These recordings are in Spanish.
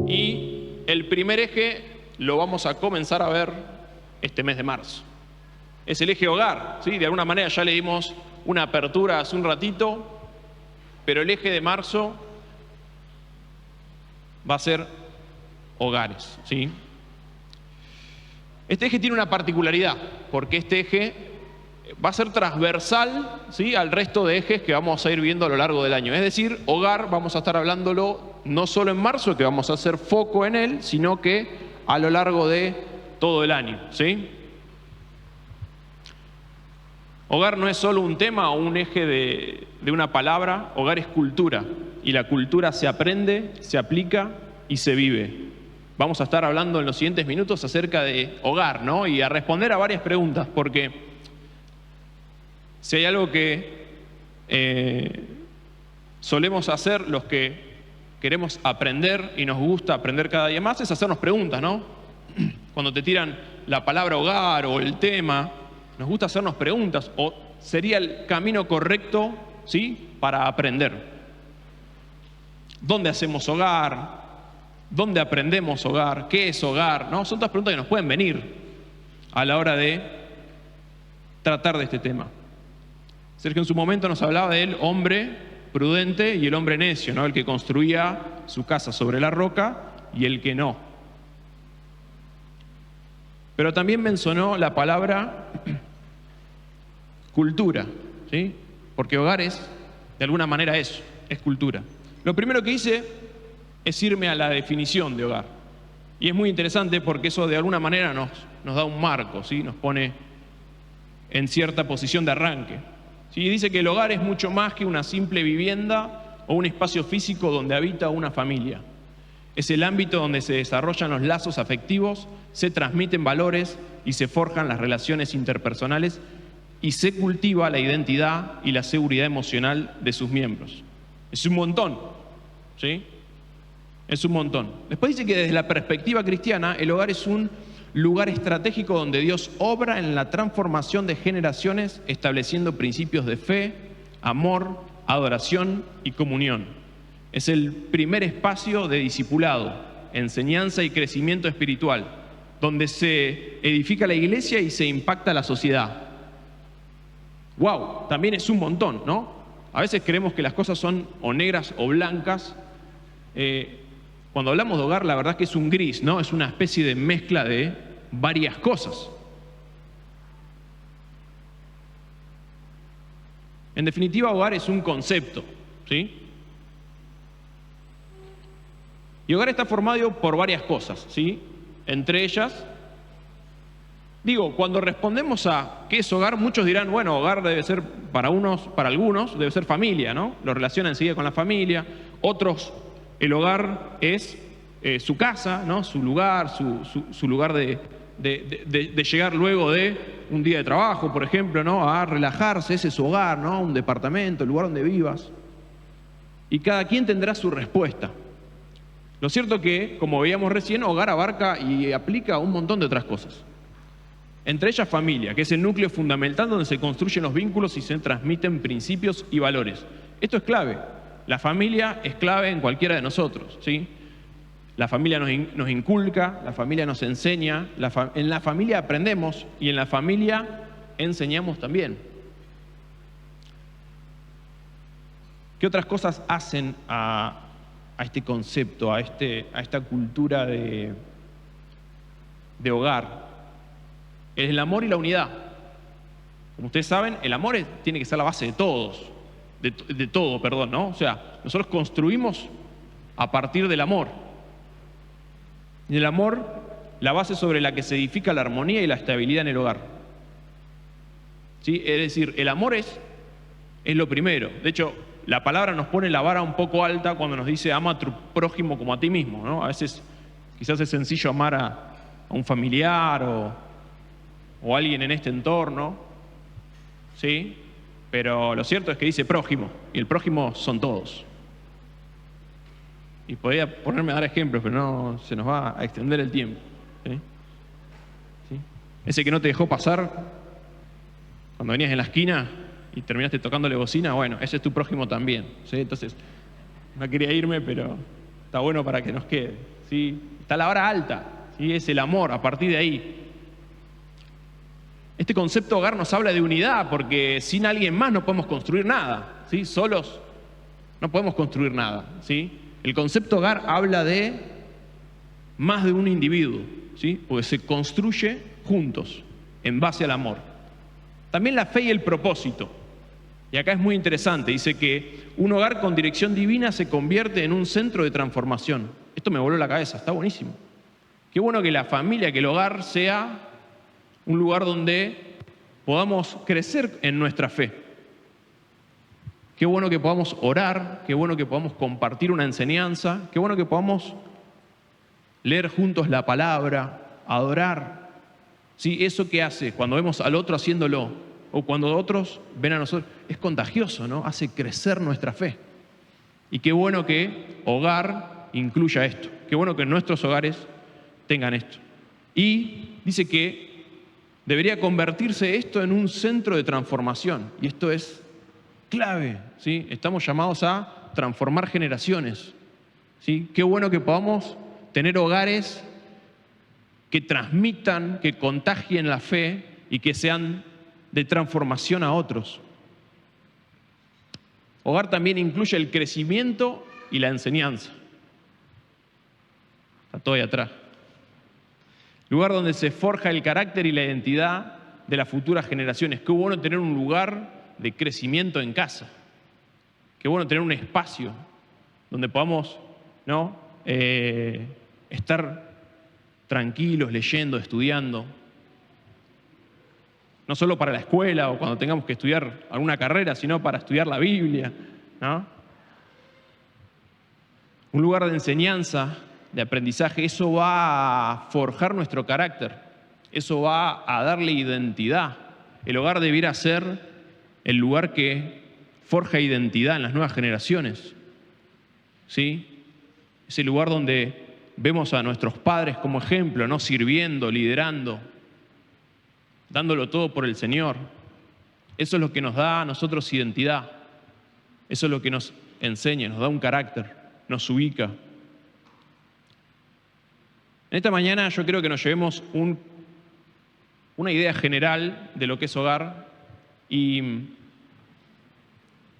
Y el primer eje lo vamos a comenzar a ver este mes de marzo. Es el eje hogar, ¿sí? De alguna manera ya le dimos una apertura hace un ratito, pero el eje de marzo va a ser hogares, ¿sí? Este eje tiene una particularidad, porque este eje va a ser transversal, ¿sí?, al resto de ejes que vamos a ir viendo a lo largo del año. Es decir, hogar vamos a estar hablándolo no solo en marzo, que vamos a hacer foco en él, sino que a lo largo de todo el año, ¿sí? Hogar no es solo un tema o un eje de una palabra, hogar es cultura, y la cultura se aprende, se aplica y se vive. Vamos a estar hablando en los siguientes minutos acerca de hogar, ¿no? Y a responder a varias preguntas, porque si hay algo que solemos hacer los que queremos aprender y nos gusta aprender cada día más, es hacernos preguntas, ¿no? Cuando te tiran la palabra hogar o el tema, nos gusta hacernos preguntas, o sería el camino correcto, ¿sí?, para aprender. ¿Dónde hacemos hogar? ¿Dónde aprendemos hogar? ¿Qué es hogar? ¿No? Son todas preguntas que nos pueden venir a la hora de tratar de este tema. Sergio en su momento nos hablaba del hombre prudente y el hombre necio, ¿no? El que construía su casa sobre la roca y el que no. Pero también mencionó la palabra cultura, ¿sí? Porque hogar es, de alguna manera, eso, es cultura. Lo primero que hice es irme a la definición de hogar. Y es muy interesante porque eso de alguna manera nos da un marco, ¿sí? Nos pone en cierta posición de arranque. ¿Sí? Dice que el hogar es mucho más que una simple vivienda o un espacio físico donde habita una familia. Es el ámbito donde se desarrollan los lazos afectivos, se transmiten valores y se forjan las relaciones interpersonales y se cultiva la identidad y la seguridad emocional de sus miembros. Es un montón, ¿sí? Es un montón. Después dice que desde la perspectiva cristiana, el hogar es un lugar estratégico donde Dios obra en la transformación de generaciones, estableciendo principios de fe, amor, adoración y comunión. Es el primer espacio de discipulado, enseñanza y crecimiento espiritual, donde se edifica la iglesia y se impacta la sociedad. ¡Wow! También es un montón, ¿no? A veces creemos que las cosas son o negras o blancas. Cuando hablamos de hogar, la verdad es que es un gris, ¿no? Es una especie de mezcla de varias cosas. En definitiva, hogar es un concepto, ¿sí? Y hogar está formado por varias cosas, ¿sí? Entre ellas, cuando respondemos a ¿qué es hogar? Muchos dirán, bueno, hogar debe ser para algunos, debe ser familia, ¿no? Lo relacionan enseguida con la familia. Otros, el hogar es su casa, ¿no? Su lugar, su lugar de llegar luego de un día de trabajo, por ejemplo, ¿no? A relajarse, ese es su hogar, ¿no? Un departamento, el lugar donde vivas. Y cada quien tendrá su respuesta. Lo cierto que, como veíamos recién, hogar abarca y aplica un montón de otras cosas. Entre ellas familia, que es el núcleo fundamental donde se construyen los vínculos y se transmiten principios y valores. Esto es clave. La familia es clave en cualquiera de nosotros, ¿sí? La familia nos inculca, la familia nos enseña, en la familia aprendemos y en la familia enseñamos también. ¿Qué otras cosas hacen a este concepto, a esta cultura de hogar? Es el amor y la unidad. Como ustedes saben, el amor tiene que ser la base de todos, de todo, perdón, ¿no? O sea, nosotros construimos a partir del amor. Y el amor, la base sobre la que se edifica la armonía y la estabilidad en el hogar. ¿Sí? Es decir, el amor es lo primero. De hecho, la palabra nos pone la vara un poco alta cuando nos dice ama a tu prójimo como a ti mismo, ¿no? A veces quizás es sencillo amar a un familiar o a alguien en este entorno, ¿sí? Pero lo cierto es que dice prójimo, y el prójimo son todos. Y podría ponerme a dar ejemplos, pero no se nos va a extender el tiempo, ¿sí? ¿Sí? Ese que no te dejó pasar cuando venías en la esquina y terminaste tocándole bocina, bueno, ese es tu prójimo también, ¿sí? Entonces, no quería irme, pero está bueno para que nos quede, ¿sí? ¿sí? Está la vara alta, ¿sí? Es el amor, a partir de ahí. Este concepto hogar nos habla de unidad, porque sin alguien más no podemos construir nada, ¿sí? Solos no podemos construir nada, ¿sí? El concepto hogar habla de más de un individuo, ¿sí? Porque se construye juntos, en base al amor. También la fe y el propósito. Y acá es muy interesante, dice que un hogar con dirección divina se convierte en un centro de transformación. Esto me voló la cabeza, está buenísimo. Qué bueno que la familia, que el hogar sea un lugar donde podamos crecer en nuestra fe. Qué bueno que podamos orar, qué bueno que podamos compartir una enseñanza, qué bueno que podamos leer juntos la palabra, adorar. ¿Sí? Eso que hace cuando vemos al otro haciéndolo o cuando otros ven a nosotros, es contagioso, ¿no? Hace crecer nuestra fe. Y qué bueno que hogar incluya esto. Qué bueno que nuestros hogares tengan esto. Y dice que debería convertirse esto en un centro de transformación. Y esto es clave, ¿sí? Estamos llamados a transformar generaciones, ¿sí? Qué bueno que podamos tener hogares que transmitan, que contagien la fe y que sean de transformación a otros. Hogar también incluye el crecimiento y la enseñanza. Está todo ahí atrás. Lugar donde se forja el carácter y la identidad de las futuras generaciones. Qué bueno tener un lugar de crecimiento en casa. Qué bueno tener un espacio donde podamos, ¿no? Estar tranquilos, leyendo, estudiando. No solo para la escuela o cuando tengamos que estudiar alguna carrera, sino para estudiar la Biblia, ¿no? Un lugar de enseñanza, de aprendizaje, eso va a forjar nuestro carácter, eso va a darle identidad. El hogar debiera ser el lugar que forja identidad en las nuevas generaciones, ¿sí? Es el lugar donde vemos a nuestros padres como ejemplo, ¿no? Sirviendo, liderando, dándolo todo por el Señor. Eso es lo que nos da a nosotros identidad. Eso es lo que nos enseña, nos da un carácter, nos ubica. En esta mañana yo creo que nos llevemos una idea general de lo que es hogar y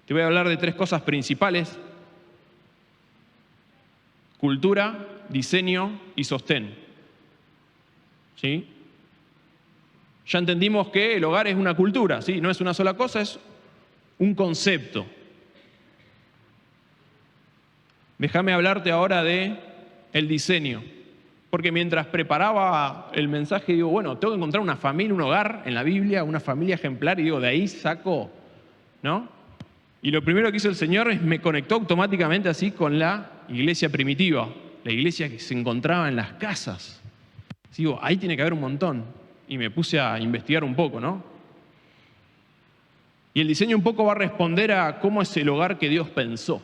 te voy a hablar de 3 cosas principales: cultura, diseño y sostén. ¿Sí? Ya entendimos que el hogar es una cultura, ¿sí? No es una sola cosa, es un concepto. Déjame hablarte ahora de el diseño. Porque mientras preparaba el mensaje, digo, bueno, tengo que encontrar una familia, un hogar en la Biblia, una familia ejemplar, y digo, de ahí saco, ¿no? Y lo primero que hizo el Señor es me conectó automáticamente así con la iglesia primitiva, la iglesia que se encontraba en las casas. Digo, ahí tiene que haber un montón. Y me puse a investigar un poco, ¿no? Y el diseño un poco va a responder a cómo es el hogar que Dios pensó.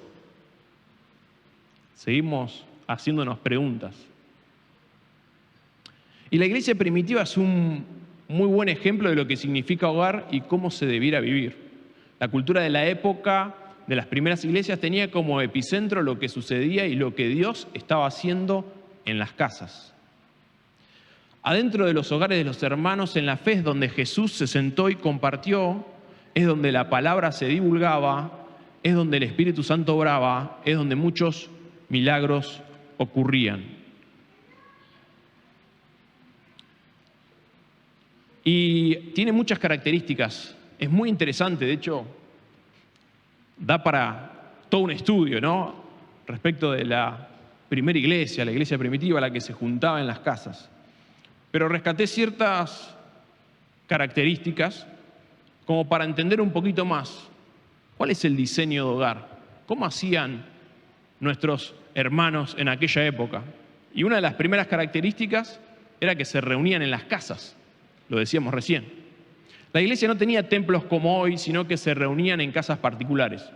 Seguimos haciéndonos preguntas. Y la iglesia primitiva es un muy buen ejemplo de lo que significa hogar y cómo se debiera vivir. La cultura de la época de las primeras iglesias tenía como epicentro lo que sucedía y lo que Dios estaba haciendo en las casas. Adentro de los hogares de los hermanos, en la fe es donde Jesús se sentó y compartió, es donde la palabra se divulgaba, es donde el Espíritu Santo obraba, es donde muchos milagros ocurrían. Y tiene muchas características, es muy interesante, de hecho, da para todo un estudio, ¿no? Respecto de la primera iglesia, la iglesia primitiva, la que se juntaba en las casas. Pero rescaté ciertas características como para entender un poquito más cuál es el diseño de hogar, cómo hacían nuestros hermanos en aquella época. Y una de las primeras características era que se reunían en las casas. Lo decíamos recién. La iglesia no tenía templos como hoy, sino que se reunían en casas particulares.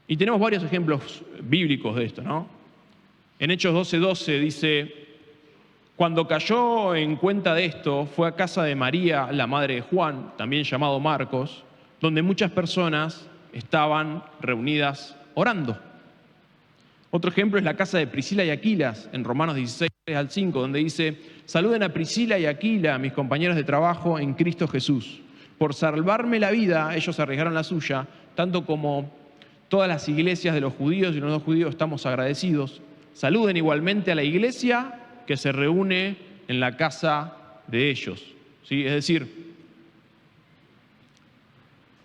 Y tenemos varios ejemplos bíblicos de esto, ¿no? En Hechos 12:12 dice, cuando cayó en cuenta de esto, fue a casa de María, la madre de Juan, también llamado Marcos, donde muchas personas estaban reunidas orando. Otro ejemplo es la casa de Priscila y Aquilas, en Romanos 16, 3 al 5, donde dice: saluden a Priscila y Aquila, mis compañeros de trabajo en Cristo Jesús. Por salvarme la vida, ellos arriesgaron la suya, tanto como todas las iglesias de los judíos y los no judíos estamos agradecidos. Saluden igualmente a la iglesia que se reúne en la casa de ellos. ¿Sí? Es decir,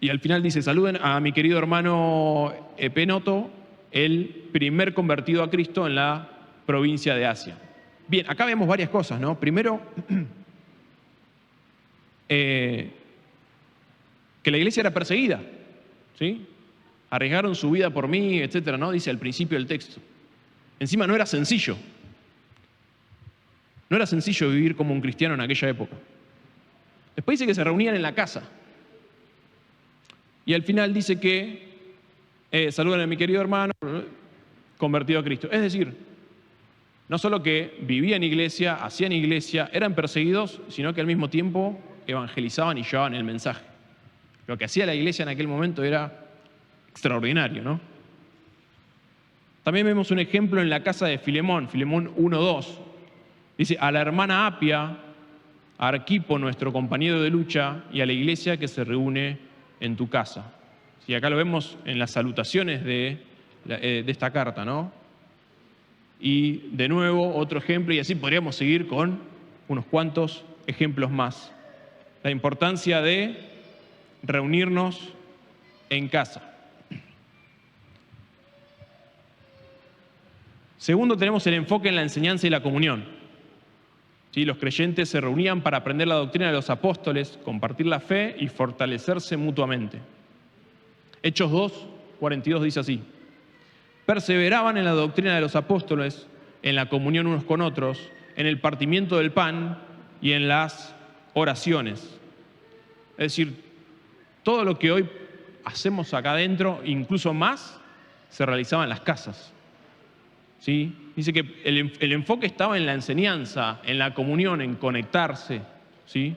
y al final dice: saluden a mi querido hermano Epénoto, el primer convertido a Cristo en la provincia de Asia. Bien, acá vemos varias cosas, ¿no? Primero, que la iglesia era perseguida, ¿sí? Arriesgaron su vida por mí, etcétera, ¿no? Dice al principio del texto. Encima no era sencillo. No era sencillo vivir como un cristiano en aquella época. Después dice que se reunían en la casa. Y al final dice que saludan a mi querido hermano convertido a Cristo. Es decir, no solo que vivían iglesia, hacían iglesia, eran perseguidos, sino que al mismo tiempo evangelizaban y llevaban el mensaje. Lo que hacía la iglesia en aquel momento era extraordinario, ¿no? También vemos un ejemplo en la casa de Filemón, Filemón 1:2. Dice: a la hermana Apia, a Arquipo, nuestro compañero de lucha, y a la iglesia que se reúne en tu casa. Y acá lo vemos en las salutaciones de esta carta, ¿no? Y de nuevo otro ejemplo, y así podríamos seguir con unos cuantos ejemplos más. La importancia de reunirnos en casa. Segundo, tenemos el enfoque en la enseñanza y la comunión. ¿Sí? Los creyentes se reunían para aprender la doctrina de los apóstoles, compartir la fe y fortalecerse mutuamente. Hechos 2:42 dice así: perseveraban en la doctrina de los apóstoles, en la comunión unos con otros, en el partimiento del pan y en las oraciones. Es decir, todo lo que hoy hacemos acá adentro, incluso más, se realizaba en las casas. ¿Sí? Dice que el enfoque estaba en la enseñanza, en la comunión, en conectarse. ¿Sí?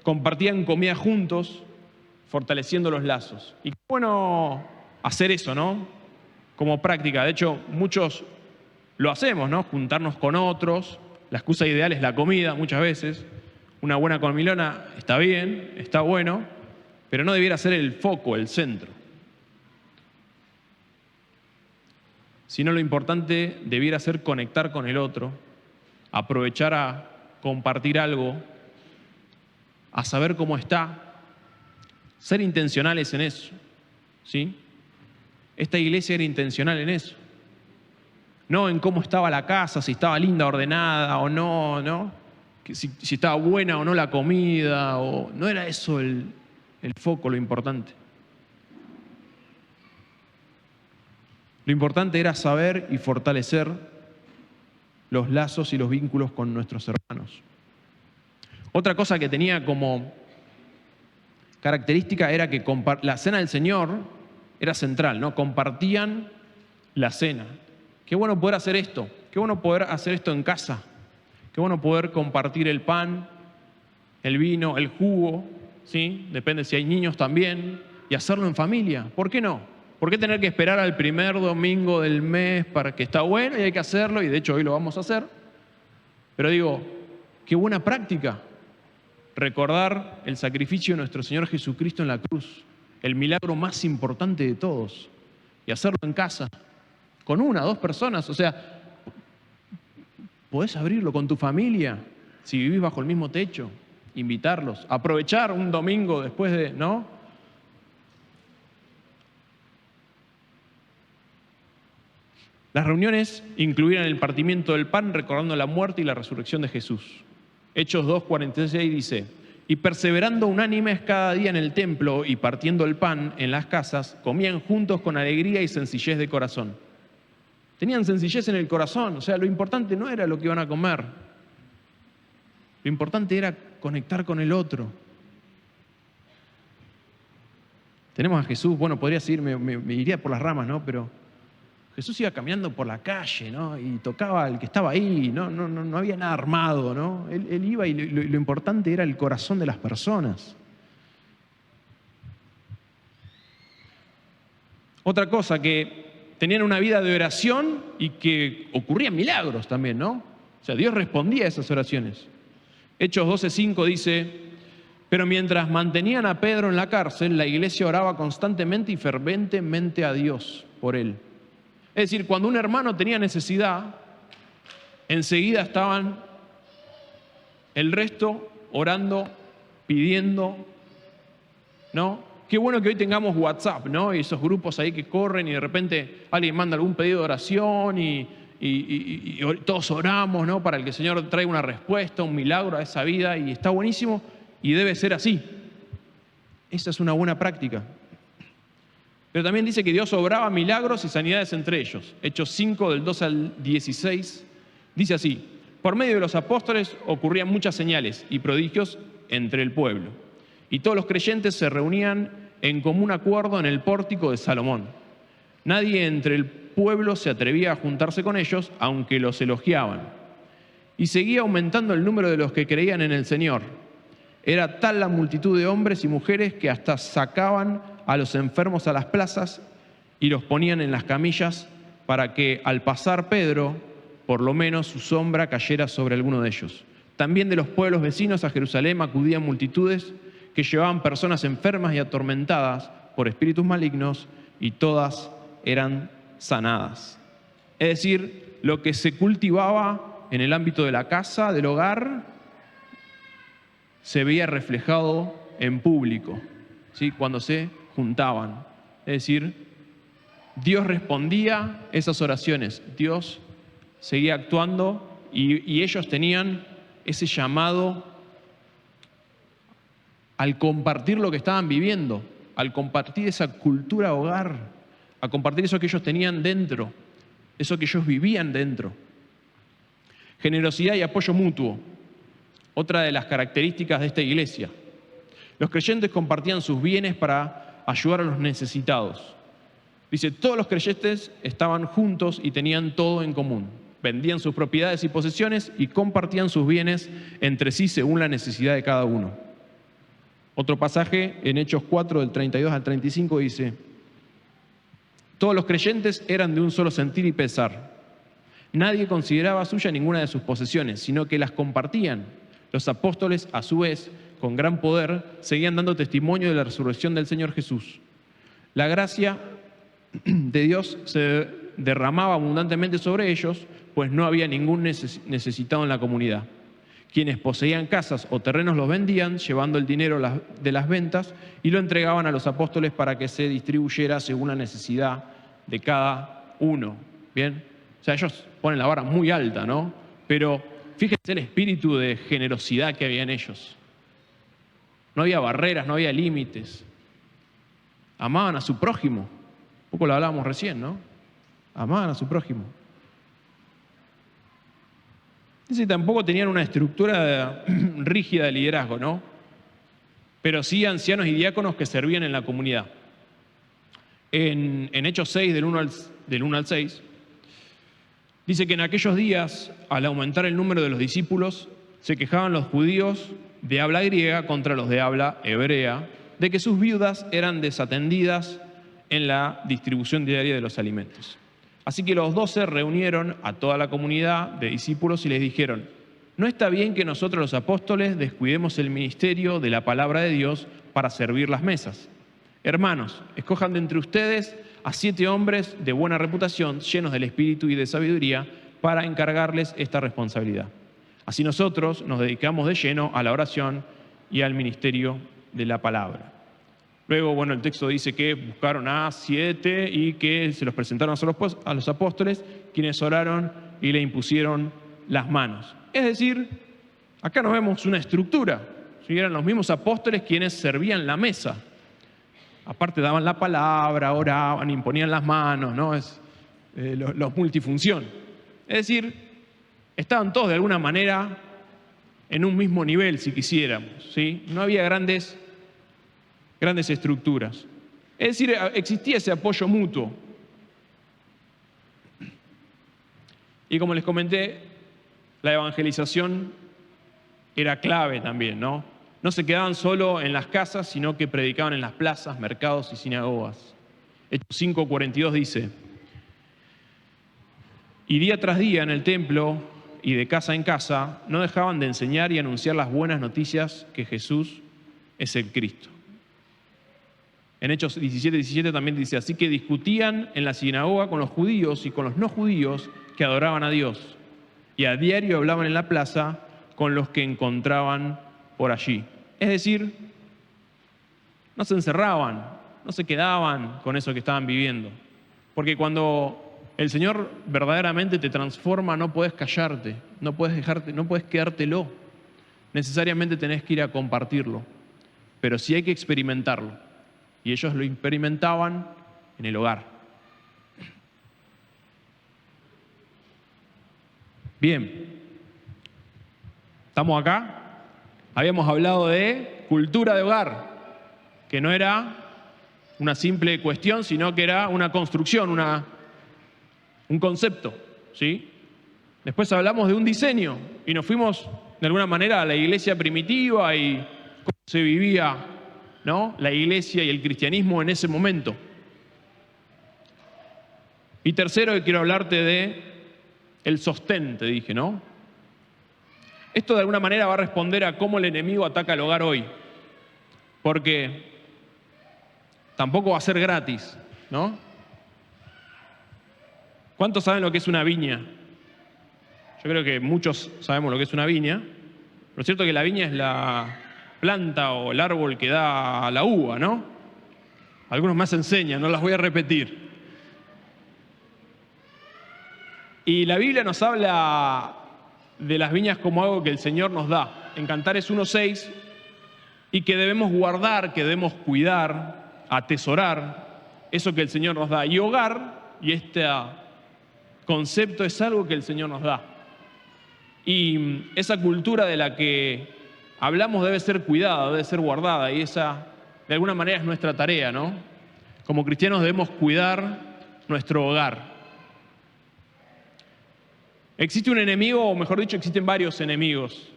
Compartían comida juntos, fortaleciendo los lazos. Y qué bueno hacer eso, ¿no? Como práctica. De hecho, muchos lo hacemos, ¿no? Juntarnos con otros. La excusa ideal es la comida, muchas veces. Una buena comilona está bien, está bueno, pero no debiera ser el foco, el centro. Sino lo importante debiera ser conectar con el otro, aprovechar a compartir algo, a saber cómo está, ser intencionales en eso, ¿sí? Esta iglesia era intencional en eso. No en cómo estaba la casa, si estaba linda, ordenada o no, ¿no? Si estaba buena o no la comida, no era eso el foco, lo importante. Lo importante era saber y fortalecer los lazos y los vínculos con nuestros hermanos. Otra cosa que tenía como característica era que la cena del Señor era central, ¿no? Compartían la cena. Qué bueno poder hacer esto, qué bueno poder hacer esto en casa, qué bueno poder compartir el pan, el vino, el jugo, ¿sí? Depende si hay niños también, y hacerlo en familia. ¿Por qué no? ¿Por qué tener que esperar al primer domingo del mes para que está bueno y hay que hacerlo? Y de hecho hoy lo vamos a hacer. Pero digo, qué buena práctica. Recordar el sacrificio de nuestro Señor Jesucristo en la cruz, el milagro más importante de todos, y hacerlo en casa, con una, dos personas. O sea, podés abrirlo con tu familia, si vivís bajo el mismo techo, invitarlos, aprovechar un domingo después de, ¿no? Las reuniones incluían el partimiento del pan, recordando la muerte y la resurrección de Jesús. Hechos 2:46 dice: y perseverando unánimes cada día en el templo y partiendo el pan en las casas, comían juntos con alegría y sencillez de corazón. Tenían sencillez en el corazón, o sea, lo importante no era lo que iban a comer. Lo importante era conectar con el otro. Tenemos a Jesús, bueno, podría seguir, me iría por las ramas, ¿no? Pero Jesús iba caminando por la calle, ¿no? Y tocaba al que estaba ahí, no había nada armado, ¿no? Él iba y lo importante era el corazón de las personas. Otra cosa que tenían una vida de oración y que ocurrían milagros también, ¿no? O sea, Dios respondía a esas oraciones. Hechos 12:5 dice: pero mientras mantenían a Pedro en la cárcel, la iglesia oraba constantemente y ferventemente a Dios por él. Es decir, cuando un hermano tenía necesidad, enseguida estaban el resto orando, pidiendo, ¿no? Qué bueno que hoy tengamos WhatsApp, ¿no? Y esos grupos ahí que corren y de repente alguien manda algún pedido de oración y todos oramos, ¿no? Para que el Señor traiga una respuesta, un milagro a esa vida, y está buenísimo y debe ser así. Esa es una buena práctica. Pero también dice que Dios obraba milagros y sanidades entre ellos. Hechos 5, del 2 al 16, dice así: por medio de los apóstoles ocurrían muchas señales y prodigios entre el pueblo, y todos los creyentes se reunían en común acuerdo en el pórtico de Salomón. Nadie entre el pueblo se atrevía a juntarse con ellos, aunque los elogiaban. Y seguía aumentando el número de los que creían en el Señor. Era tal la multitud de hombres y mujeres que hasta sacaban a los enfermos a las plazas y los ponían en las camillas para que al pasar Pedro, por lo menos su sombra cayera sobre alguno de ellos. También de los pueblos vecinos a Jerusalén acudían multitudes que llevaban personas enfermas y atormentadas por espíritus malignos, y todas eran sanadas. Es decir, lo que se cultivaba en el ámbito de la casa, del hogar, se veía reflejado en público, ¿sí? Cuando se juntaban. Es decir, Dios respondía esas oraciones, Dios seguía actuando y ellos tenían ese llamado al compartir lo que estaban viviendo, al compartir esa cultura hogar, a compartir eso que ellos tenían dentro, eso que ellos vivían dentro. Generosidad y apoyo mutuo, otra de las características de esta iglesia. Los creyentes compartían sus bienes para ayudar a los necesitados. Dice, todos los creyentes estaban juntos y tenían todo en común. Vendían sus propiedades y posesiones y compartían sus bienes entre sí según la necesidad de cada uno. Otro pasaje en Hechos 4, del 32 al 35 dice: todos los creyentes eran de un solo sentir y pesar. Nadie consideraba suya ninguna de sus posesiones, sino que las compartían. Los apóstoles, a su vez, con gran poder, seguían dando testimonio de la resurrección del Señor Jesús. La gracia de Dios se derramaba abundantemente sobre ellos, pues no había ningún necesitado en la comunidad. Quienes poseían casas o terrenos los vendían, llevando el dinero de las ventas, y lo entregaban a los apóstoles para que se distribuyera según la necesidad de cada uno. ¿Bien? O sea, ellos ponen la vara muy alta, ¿no? Pero fíjense el espíritu de generosidad que había en ellos. No había barreras, no había límites. Amaban a su prójimo. Un poco lo hablábamos recién, ¿no? Amaban a su prójimo. Dice que tampoco tenían una estructura rígida de liderazgo, ¿no? Pero sí ancianos y diáconos que servían en la comunidad. En Hechos 6, del 1 al 6, dice que en aquellos días, al aumentar el número de los discípulos, se quejaban los judíos de habla griega contra los de habla hebrea, de que sus viudas eran desatendidas en la distribución diaria de los alimentos. Así que los 12 reunieron a toda la comunidad de discípulos y les dijeron: no está bien que nosotros los apóstoles descuidemos el ministerio de la palabra de Dios para servir las mesas. Hermanos, escojan de entre ustedes a 7 hombres de buena reputación, llenos del espíritu y de sabiduría, para encargarles esta responsabilidad. Así nosotros nos dedicamos de lleno a la oración y al ministerio de la palabra. Luego, bueno, el texto dice que buscaron a 7 y que se los presentaron a los apóstoles, quienes oraron y le impusieron las manos. Es decir, acá nos vemos una estructura. ¿Sí? Eran los mismos apóstoles quienes servían la mesa. Aparte daban la palabra, oraban, imponían las manos, ¿no? Los multifunción. Es decir, estaban todos de alguna manera en un mismo nivel, si quisiéramos, ¿sí? No había grandes estructuras. Es decir, existía ese apoyo mutuo. Y como les comenté, la evangelización era clave también, ¿no? No se quedaban solo en las casas, sino que predicaban en las plazas, mercados y sinagogas. Hechos 5:42 dice: Y día tras día en el templo y de casa en casa no dejaban de enseñar y anunciar las buenas noticias que Jesús es el Cristo. En Hechos 17:17 también dice, así que discutían en la sinagoga con los judíos y con los no judíos que adoraban a Dios. Y a diario hablaban en la plaza con los que encontraban por allí. Es decir, no se encerraban, no se quedaban con eso que estaban viviendo. Porque cuando el Señor verdaderamente te transforma, no puedes callarte, no puedes quedártelo. Necesariamente tenés que ir a compartirlo. Pero sí hay que experimentarlo. Y ellos lo experimentaban en el hogar. Bien. ¿Estamos acá? Habíamos hablado de cultura de hogar, que no era una simple cuestión, sino que era una construcción, un concepto, ¿sí? Después hablamos de un diseño y nos fuimos de alguna manera a la iglesia primitiva y cómo se vivía, ¿no?, la iglesia y el cristianismo en ese momento. Y tercero, quiero hablarte de el sostén, te dije, ¿no? Esto de alguna manera va a responder a cómo el enemigo ataca el hogar hoy. Porque tampoco va a ser gratis, ¿no? ¿Cuántos saben lo que es una viña? Yo creo que muchos sabemos lo que es una viña. Pero es cierto que la viña es la planta o el árbol que da la uva, ¿no? Algunos más enseñan, no las voy a repetir. Y la Biblia nos habla de las viñas como algo que el Señor nos da. En Cantares 1:6, y que debemos guardar, que debemos cuidar, atesorar eso que el Señor nos da. Y hogar, y este concepto es algo que el Señor nos da. Y esa cultura de la que hablamos debe ser cuidada, debe ser guardada, y esa de alguna manera es nuestra tarea, ¿no? Como cristianos debemos cuidar nuestro hogar. Existe un enemigo, o mejor dicho, existen varios enemigos,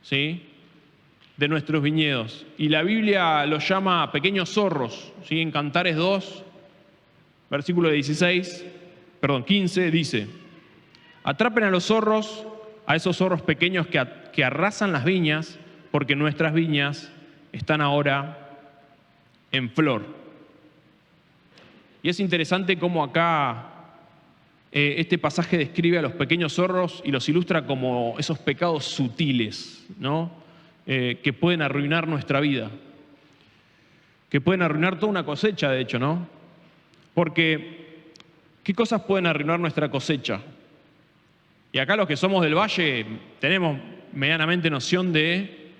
¿sí?, de nuestros viñedos. Y la Biblia los llama pequeños zorros, ¿sí? En Cantares 2, versículo 15, dice, atrapen a los zorros, a esos zorros pequeños que arrasan las viñas, porque nuestras viñas están ahora en flor. Y es interesante cómo acá este pasaje describe a los pequeños zorros y los ilustra como esos pecados sutiles, ¿no?, que pueden arruinar nuestra vida, que pueden arruinar toda una cosecha, de hecho, ¿no? Porque, ¿qué cosas pueden arruinar nuestra cosecha? Y acá los que somos del valle tenemos medianamente noción de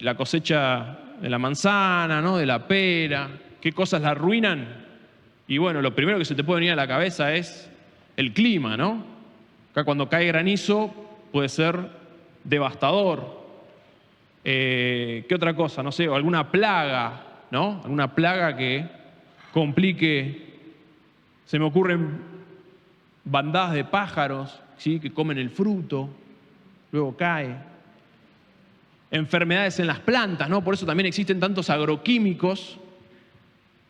la cosecha de la manzana, ¿no?, de la pera. ¿Qué cosas la arruinan? Y bueno, lo primero que se te puede venir a la cabeza es el clima, ¿no? Acá cuando cae granizo puede ser devastador. ¿Qué otra cosa? No sé, o alguna plaga, ¿no? Alguna plaga que complique. Se me ocurren bandadas de pájaros, ¿sí?, que comen el fruto, luego cae. Enfermedades en las plantas, ¿no? Por eso también existen tantos agroquímicos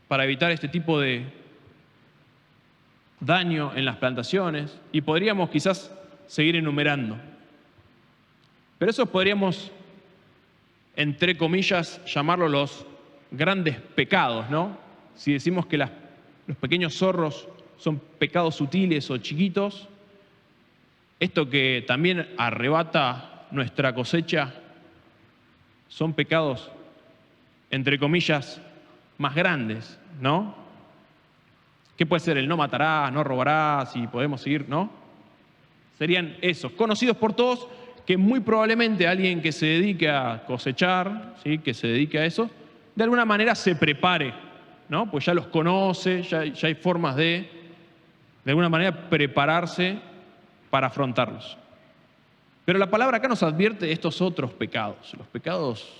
para evitar este tipo de daño en las plantaciones. Y podríamos quizás seguir enumerando. Pero esos podríamos, entre comillas, llamarlo los grandes pecados, ¿no? Si decimos que los pequeños zorros son pecados sutiles o chiquitos, esto que también arrebata nuestra cosecha son pecados, entre comillas, más grandes, ¿no? ¿Qué puede ser? El no matarás, no robarás, y podemos seguir, ¿no? Serían esos, conocidos por todos, que muy probablemente alguien que se dedique a cosechar, ¿sí?, que se dedique a eso, de alguna manera se prepare, ¿no? Pues ya los conoce, ya hay formas de alguna manera prepararse para afrontarlos. Pero la palabra acá nos advierte de estos otros pecados, los pecados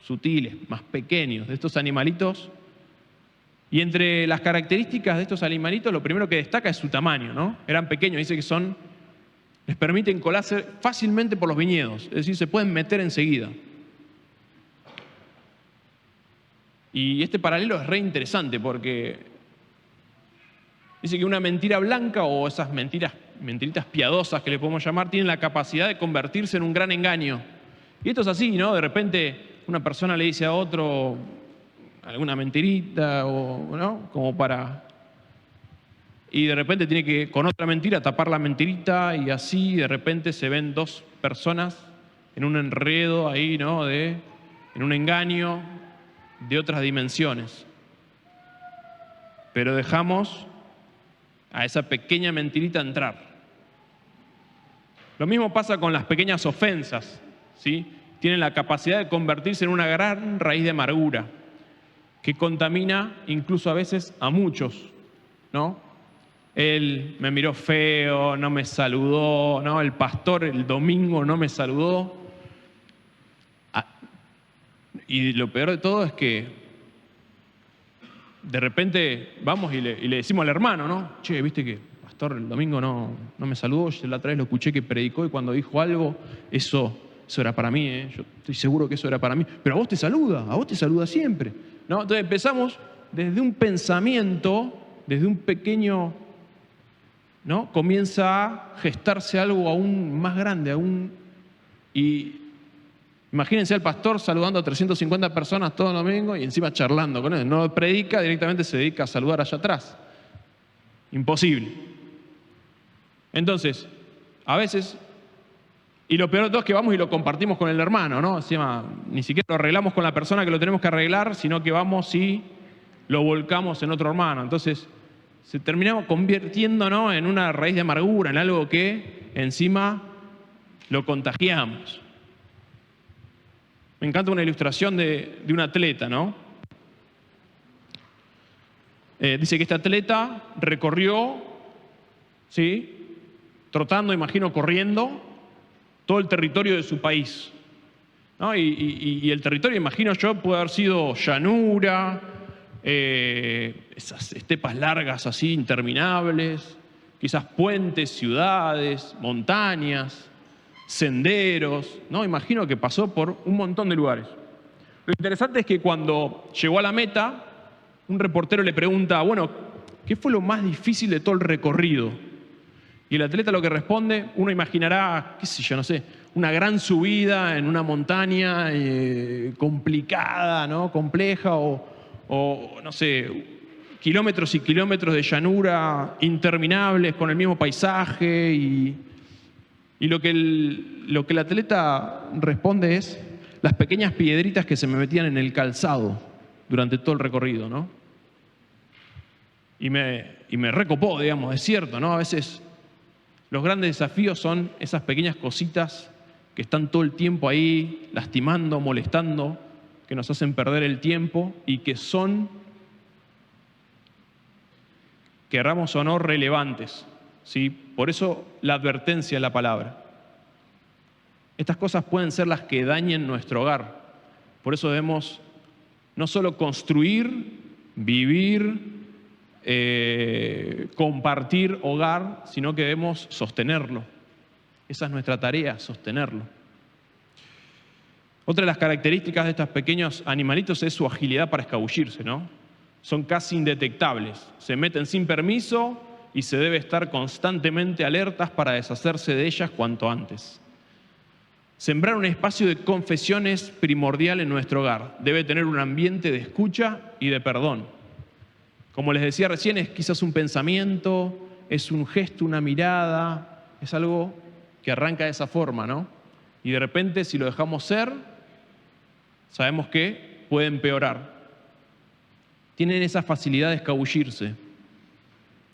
sutiles, más pequeños, de estos animalitos. Y entre las características de estos animalitos, lo primero que destaca es su tamaño, ¿no? Eran pequeños, dice que les permiten colarse fácilmente por los viñedos, es decir, se pueden meter enseguida. Y este paralelo es re interesante porque dice que una mentira blanca o esas mentiras mentiritas piadosas que le podemos llamar, tienen la capacidad de convertirse en un gran engaño. Y esto es así, ¿no? De repente una persona le dice a otro alguna mentirita, o, ¿no? Como para... Y de repente tiene que, con otra mentira, tapar la mentirita, y así de repente se ven dos personas en un enredo ahí, ¿no? En un engaño de otras dimensiones. Pero dejamos a esa pequeña mentirita entrar. Lo mismo pasa con las pequeñas ofensas, ¿sí? Tienen la capacidad de convertirse en una gran raíz de amargura que contamina incluso a veces a muchos, ¿no? Él me miró feo, no me saludó, ¿no? El pastor el domingo no me saludó. Y lo peor de todo es que de repente vamos y le decimos al hermano, ¿no? Che, viste que el pastor el domingo no me saludó, yo la otra vez lo escuché que predicó y cuando dijo algo, eso era para mí, ¿eh? Yo estoy seguro que eso era para mí. Pero a vos te saluda siempre, ¿no? Entonces empezamos desde un pensamiento, desde un pequeño, ¿no? Comienza a gestarse algo aún más grande, y imagínense al pastor saludando a 350 personas todo el domingo y encima charlando con él. No predica, directamente se dedica a saludar allá atrás. Imposible. Entonces, a veces, y lo peor de todo es que vamos y lo compartimos con el hermano, ¿no? Encima, ni siquiera lo arreglamos con la persona que lo tenemos que arreglar, sino que vamos y lo volcamos en otro hermano. Entonces, se terminamos convirtiendo, ¿no? En una raíz de amargura, en algo que encima lo contagiamos. Me encanta una ilustración de un atleta, ¿no? Dice que este atleta recorrió, ¿sí? Trotando, imagino, corriendo, todo el territorio de su país, ¿no? Y el territorio, imagino yo, puede haber sido llanura, esas estepas largas así, interminables, quizás puentes, ciudades, montañas, senderos, ¿no? Imagino que pasó por un montón de lugares. Lo interesante es que cuando llegó a la meta, un reportero le pregunta, bueno, ¿qué fue lo más difícil de todo el recorrido? Y el atleta lo que responde, uno imaginará, qué sé yo, no sé, una gran subida en una montaña complicada, ¿no? Compleja, o no sé, kilómetros y kilómetros de llanura interminables con el mismo paisaje. Y lo que el atleta responde es las pequeñas piedritas que se me metían en el calzado durante todo el recorrido, ¿no? Y me recopó, digamos, es cierto, ¿no? A veces los grandes desafíos son esas pequeñas cositas que están todo el tiempo ahí lastimando, molestando, que nos hacen perder el tiempo y que son, querramos o no, relevantes, ¿sí? Por eso la advertencia en la palabra. Estas cosas pueden ser las que dañen nuestro hogar. Por eso debemos no solo construir, vivir, compartir hogar, sino que debemos sostenerlo. Esa es nuestra tarea, sostenerlo. Otra de las características de estos pequeños animalitos es su agilidad para escabullirse, ¿no? Son casi indetectables, se meten sin permiso y se debe estar constantemente alertas para deshacerse de ellas cuanto antes. Sembrar un espacio de confesión es primordial en nuestro hogar. Debe tener un ambiente de escucha y de perdón. Como les decía recién, es quizás un pensamiento, es un gesto, una mirada, es algo que arranca de esa forma, ¿no? Y de repente, si lo dejamos ser, sabemos que puede empeorar. Tienen esa facilidad de escabullirse.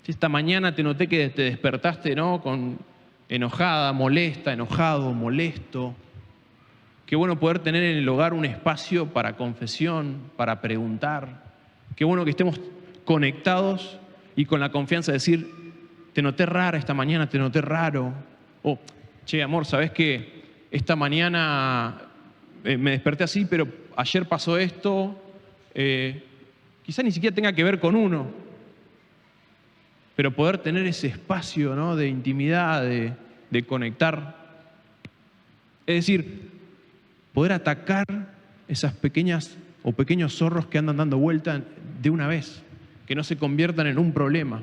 Si esta mañana te noté que te despertaste, ¿no? Enojada, molesta, enojado, molesto. Qué bueno poder tener en el hogar un espacio para confesión, para preguntar. Qué bueno que estemos conectados y con la confianza de decir, te noté rara esta mañana, te noté raro. O, che, amor, ¿sabés qué? Esta mañana me desperté así, pero ayer pasó esto. Quizá ni siquiera tenga que ver con uno, pero poder tener ese espacio, ¿no? De intimidad, de conectar. Es decir, poder atacar esas pequeñas o pequeños zorros que andan dando vuelta de una vez, que no se conviertan en un problema.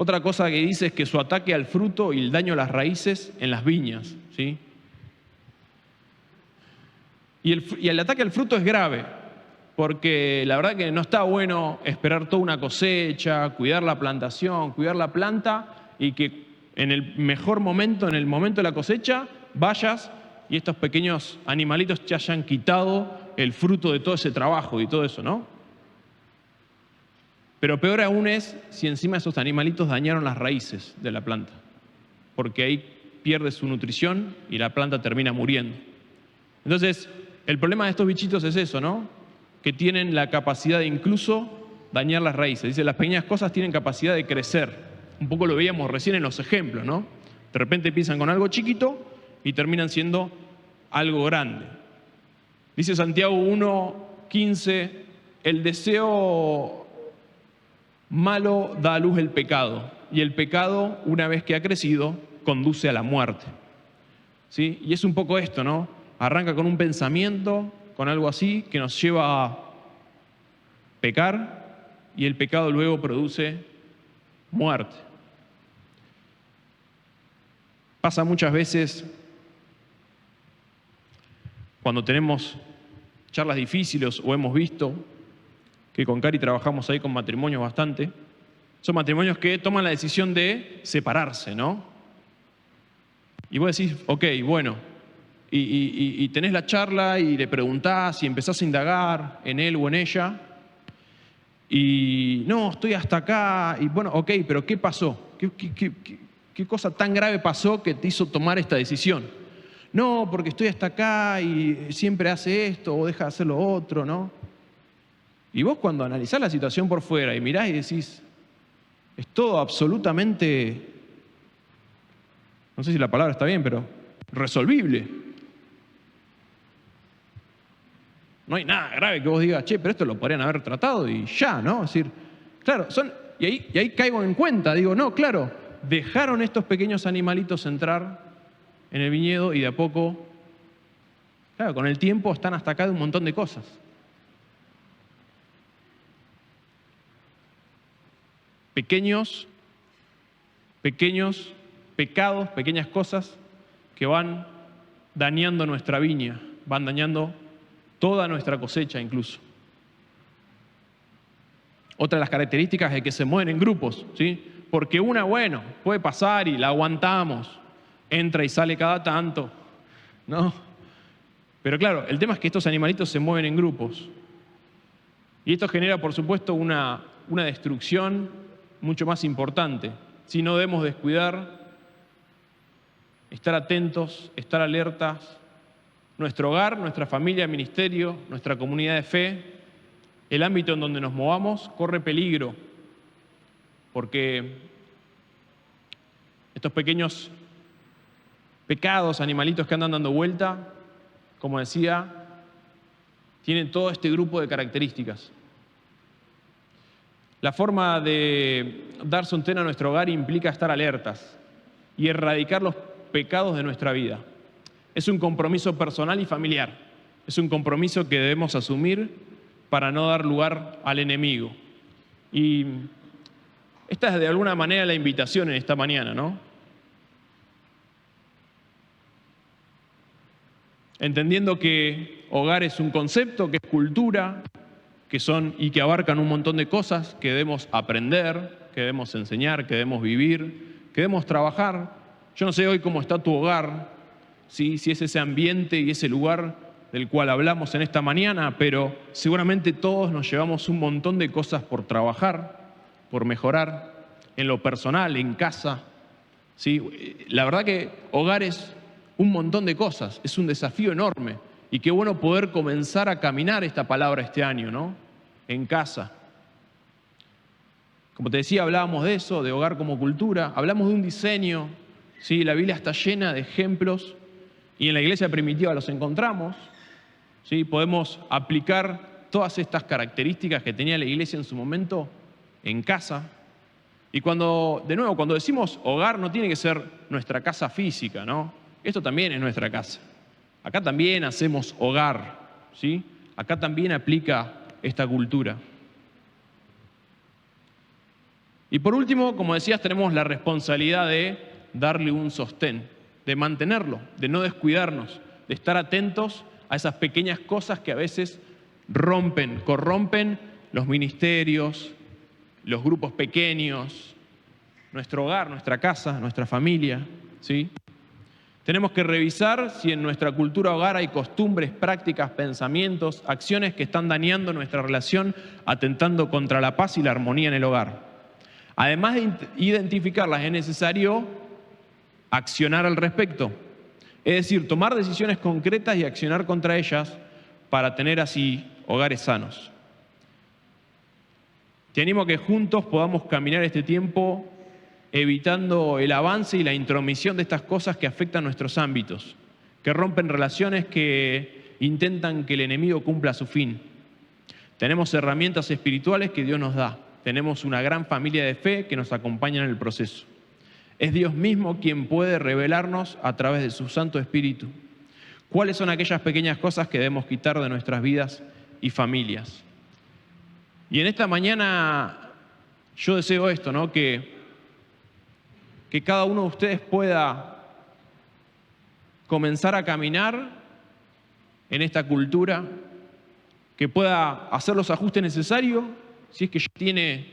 Otra cosa que dice es que su ataque al fruto y el daño a las raíces en las viñas, ¿sí? Y el ataque al fruto es grave, porque la verdad que no está bueno esperar toda una cosecha, cuidar la plantación, cuidar la planta, y que en el mejor momento, en el momento de la cosecha, vayas y estos pequeños animalitos te hayan quitado el fruto de todo ese trabajo y todo eso, ¿no? Pero peor aún es si encima esos animalitos dañaron las raíces de la planta, porque ahí pierde su nutrición y la planta termina muriendo. Entonces, el problema de estos bichitos es eso, ¿no? Que tienen la capacidad de incluso dañar las raíces. Dice, las pequeñas cosas tienen capacidad de crecer. Un poco lo veíamos recién en los ejemplos, ¿no? De repente empiezan con algo chiquito y terminan siendo algo grande. Dice Santiago 1:15, el deseo malo da a luz el pecado, y el pecado, una vez que ha crecido, conduce a la muerte. ¿Sí? Y es un poco esto, ¿no? Arranca con un pensamiento, con algo así, que nos lleva a pecar, y el pecado luego produce muerte. Pasa muchas veces cuando tenemos charlas difíciles o hemos visto que con Cari trabajamos ahí con matrimonios bastante, son matrimonios que toman la decisión de separarse, ¿no? Y vos decís, ok, bueno, y tenés la charla y le preguntás y empezás a indagar en él o en ella, y no, estoy hasta acá, y bueno, ok, pero ¿qué pasó? ¿Qué cosa tan grave pasó que te hizo tomar esta decisión? No, porque estoy hasta acá y siempre hace esto o deja de hacer lo otro, ¿no? Y vos cuando analizás la situación por fuera y mirás y decís, es todo absolutamente, no sé si la palabra está bien, pero resolvible. No hay nada grave que vos digas, che, pero esto lo podrían haber tratado y ya, ¿no? Es decir, claro, y ahí caigo en cuenta, digo, no, claro, dejaron estos pequeños animalitos entrar en el viñedo y de a poco, claro, con el tiempo están hasta acá de un montón de cosas. Pequeños pecados, pequeñas cosas que van dañando nuestra viña, van dañando toda nuestra cosecha incluso. Otra de las características es que se mueven en grupos, ¿sí? Porque una, bueno, puede pasar y la aguantamos, entra y sale cada tanto, ¿no? Pero claro, el tema es que estos animalitos se mueven en grupos. Y esto genera, por supuesto, una destrucción mucho más importante. Si no debemos descuidar, estar atentos, estar alertas. Nuestro hogar, nuestra familia, ministerio, nuestra comunidad de fe, el ámbito en donde nos movamos, corre peligro. Porque estos pequeños pecados, animalitos que andan dando vuelta, como decía, tienen todo este grupo de características. La forma de dar sostén a nuestro hogar implica estar alertas y erradicar los pecados de nuestra vida. Es un compromiso personal y familiar. Es un compromiso que debemos asumir para no dar lugar al enemigo. Y esta es de alguna manera la invitación en esta mañana, ¿no? Entendiendo que hogar es un concepto, que es cultura, y que abarcan un montón de cosas que debemos aprender, que debemos enseñar, que debemos vivir, que debemos trabajar. Yo no sé hoy cómo está tu hogar, ¿sí? Si es ese ambiente y ese lugar del cual hablamos en esta mañana, pero seguramente todos nos llevamos un montón de cosas por trabajar, por mejorar, en lo personal, en casa, ¿sí? La verdad que hogar es un montón de cosas, es un desafío enorme. Y qué bueno poder comenzar a caminar esta palabra este año, ¿no? En casa. Como te decía, hablábamos de eso, de hogar como cultura, hablamos de un diseño, ¿sí? La Biblia está llena de ejemplos y en la iglesia primitiva los encontramos, ¿sí? Podemos aplicar todas estas características que tenía la iglesia en su momento en casa. Y cuando decimos hogar, no tiene que ser nuestra casa física, ¿no? Esto también es nuestra casa. Acá también hacemos hogar, ¿sí? Acá también aplica esta cultura. Y por último, como decías, tenemos la responsabilidad de darle un sostén, de mantenerlo, de no descuidarnos, de estar atentos a esas pequeñas cosas que a veces corrompen los ministerios, los grupos pequeños, nuestro hogar, nuestra casa, nuestra familia, ¿sí? Tenemos que revisar si en nuestra cultura hogar hay costumbres, prácticas, pensamientos, acciones que están dañando nuestra relación, atentando contra la paz y la armonía en el hogar. Además de identificarlas, es necesario accionar al respecto. Es decir, tomar decisiones concretas y accionar contra ellas para tener así hogares sanos. Te animo a que juntos podamos caminar este tiempo evitando el avance y la intromisión de estas cosas que afectan nuestros ámbitos, que rompen relaciones, que intentan que el enemigo cumpla su fin. Tenemos herramientas espirituales que Dios nos da. Tenemos una gran familia de fe que nos acompaña en el proceso. Es Dios mismo quien puede revelarnos a través de su Santo Espíritu cuáles son aquellas pequeñas cosas que debemos quitar de nuestras vidas y familias. Y en esta mañana yo deseo esto, ¿no? Que cada uno de ustedes pueda comenzar a caminar en esta cultura, que pueda hacer los ajustes necesarios, si es que ya tiene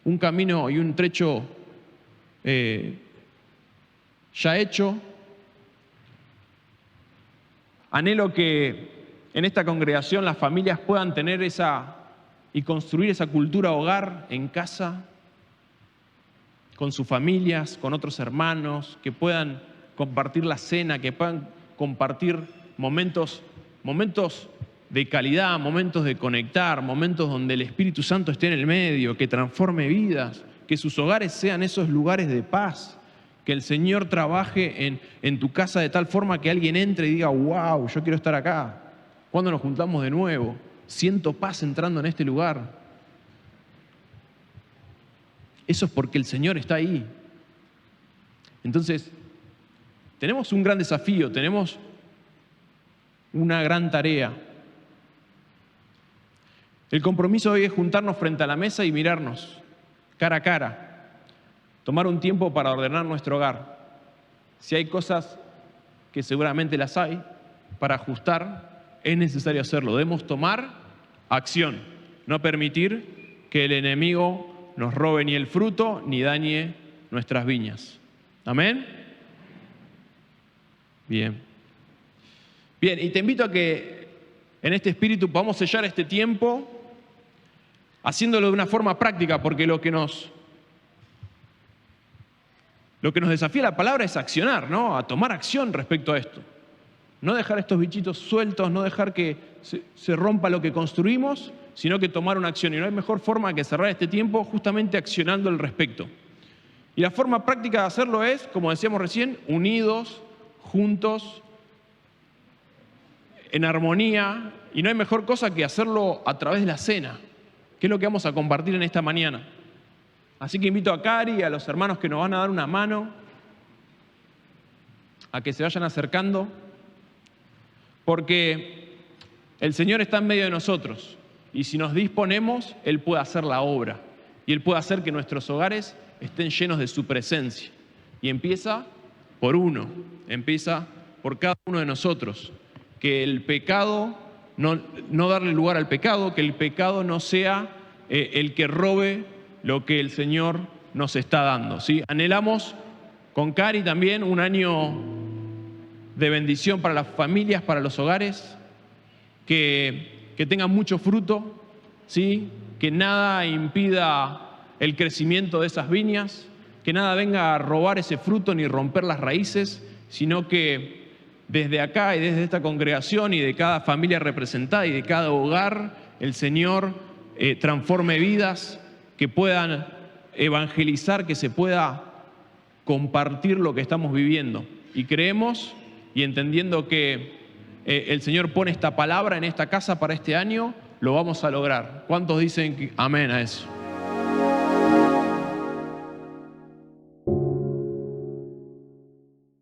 un camino y un trecho ya hecho. Anhelo que en esta congregación las familias puedan tener y construir esa cultura hogar en casa, con sus familias, con otros hermanos, que puedan compartir la cena, que puedan compartir momentos de calidad, momentos de conectar, momentos donde el Espíritu Santo esté en el medio, que transforme vidas, que sus hogares sean esos lugares de paz, que el Señor trabaje en tu casa de tal forma que alguien entre y diga, wow, yo quiero estar acá. ¿Cuándo nos juntamos de nuevo? Siento paz entrando en este lugar. Eso es porque el Señor está ahí. Entonces, tenemos un gran desafío, tenemos una gran tarea. El compromiso hoy es juntarnos frente a la mesa y mirarnos cara a cara, tomar un tiempo para ordenar nuestro hogar. Si hay cosas que seguramente las hay, para ajustar, es necesario hacerlo. Debemos tomar acción, no permitir que el enemigo nos robe ni el fruto ni dañe nuestras viñas. ¿Amén? Bien. Bien, y te invito a que en este espíritu podamos sellar este tiempo haciéndolo de una forma práctica, porque lo que nos desafía la palabra es accionar, ¿no? A tomar acción respecto a esto. No dejar estos bichitos sueltos, no dejar que se rompa lo que construimos, sino que tomar una acción. Y no hay mejor forma que cerrar este tiempo justamente accionando al respecto. Y la forma práctica de hacerlo es, como decíamos recién, unidos, juntos, en armonía. Y no hay mejor cosa que hacerlo a través de la cena, que es lo que vamos a compartir en esta mañana. Así que invito a Cari y a los hermanos que nos van a dar una mano a que se vayan acercando, porque el Señor está en medio de nosotros. Y si nos disponemos, Él puede hacer la obra. Y Él puede hacer que nuestros hogares estén llenos de su presencia. Y empieza por uno, empieza por cada uno de nosotros. Que el pecado, no darle lugar al pecado, que el pecado no sea el que robe lo que el Señor nos está dando, ¿sí? Anhelamos con Cari también un año de bendición para las familias, para los hogares, que tengan mucho fruto, ¿sí? Que nada impida el crecimiento de esas viñas, que nada venga a robar ese fruto ni romper las raíces, sino que desde acá y desde esta congregación y de cada familia representada y de cada hogar, el Señor transforme vidas, que puedan evangelizar, que se pueda compartir lo que estamos viviendo. Y creemos y entendiendo que el Señor pone esta palabra en esta casa para este año, lo vamos a lograr. ¿Cuántos dicen amén a eso?